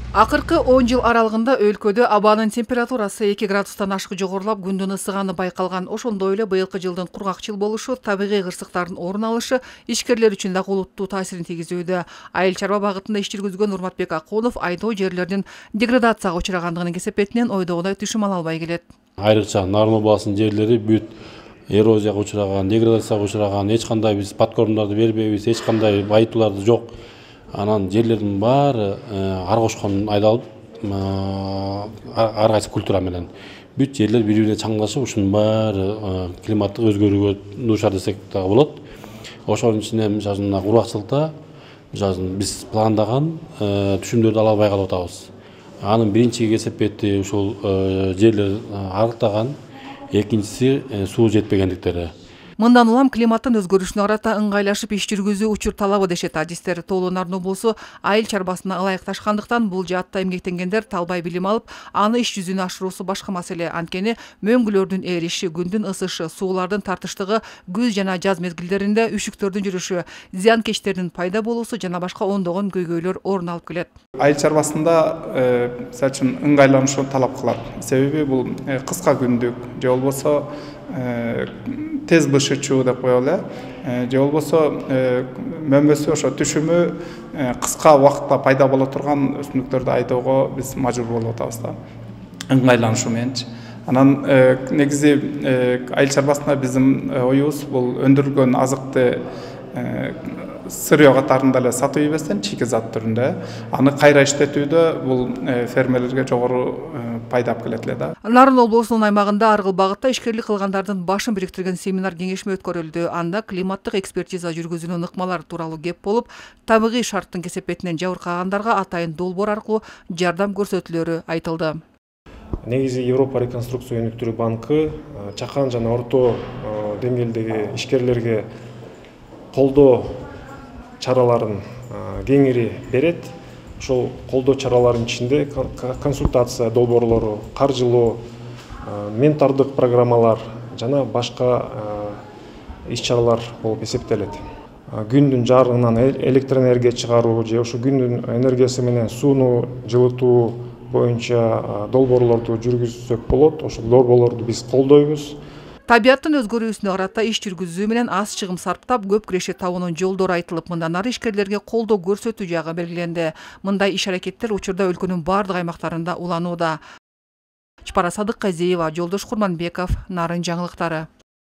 Акыркы 10 жыл аралыгында өлкөдө абанын температурасы 2 градустан ашык жогорулап, күндүн ысыганы байкалган. Ошондой эле быйылкы жылдын кургакчыл болушу, табигый кырсыктардын орун алышы ишкерлер үчүн да олуттуу таасирин тийгизүүдө. Айыл чарба багытында иш жүргүзгөн Урматбек Акунов айдоо жерлердин деградацияга учурагандыгын кесепетинен ойдогудай түшүм ала албай келет. Айрыкча Нарын областынын жерлери бүт эрозияга учураган, деградацияга учураган, эч кандай биз подкормдарды бербейбиз, эч кандай байытууларды жок. Анан жерлердин баары ар кошкон айдалып, ар кайсы культура менен бүт жерлер бири-бирине чаңдашып, ушунун баары климаттык өзгөрүүгө дуушар десек дагы болот. Ошонун ичинен мисалы кургакчылыкта биз пландаган түшүмдөрдү ала албай калып атабыз. Анын биринчи кесепети ушул жерлер арыктаган, экинчиси суу жетпегендиктери. Мындан улам климаттын өзгөрүшүнө карата ыңгайлашып иш жүргүзүү учур талабы дешет адистер. Тоолуу Нарын облусу айыл чарбасына ылайыкташкандыктан бул жаатта эмгектенгендер талбай билим алып, аны иш жүзүнө ашыруусу башка маселе. Анткени мөңгүлөрдүн эриши, күндүн ысышы, суулардын тартыштыгы, күз жана жаз мезгилдеринде үшүктөрдүн жүрүшү, зыянкечтердин пайда болуусу жана башка ондогон көйгөйлөр орун алып келет. Айыл чарбасында мисалы үчүн ыңгайланышты талап кылат. Себеби бул кыска күндүк же болбосо тез бышычуу деп коелу, же болбосо мөмөсү ошо түшүмү кыска убакытта пайда боло турган өсүмдүктөрдү айдоого биз мажбур болуп атабыз да. Ыңгайланышуу мененчи. Анан негизи айыл чарбасында биздин оюбуз бул өндүрүлгөн азыкты сырьё катарында эле сатып ийбестен чийки зат түрүндө аны кайра иштетүүдө бул фермерлерге жогору пайда алып келет эле да. Нарын облусунун аймагында ар кыл багытта ишкерлик кылгандардын башын бириктирген семинар кеңешме өткөрүлдү. Анда климаттык экспертиза жүргүзүүнүн ыкмалары тууралуу кеп болуп, табигый шарттын кесепетинен жабыркагандарга атайын долбоор аркылуу жардам көрсөтүлөрү айтылды. Негизи Европа реконструкция өнүктүрүү банкы чакан жана орто деңгээлдеги ишкерлерге колдоо чараларын кеңири берет. Ошол колдоо чараларынын ичинде консультация долбоорлору, каржылоо, ментардык программалар жана башка иш-чаралар болуп эсептелет. Күндүн жарыгынан электр энергия чыгаруу же ошо күндүн энергиясы менен сууну жылытуу боюнча долбоорлорду жүргүзсөк болот. Ошол долбоорлорду биз колдойбуз. Табияттын өзгөрүүсүнө карата иш жүргүзүү менен аз чыгым сарптап, көп киреше табуунун жолдору айтылып, мындан ары ишкерлерге колдоо көрсөтүү жагы белгиленди. Мындай иш-аракеттер учурда өлкөнүн бардык аймактарында уланууда. Чапара Садыкказиева, Жолдош Курманбеков, Нарын жаңылыктары.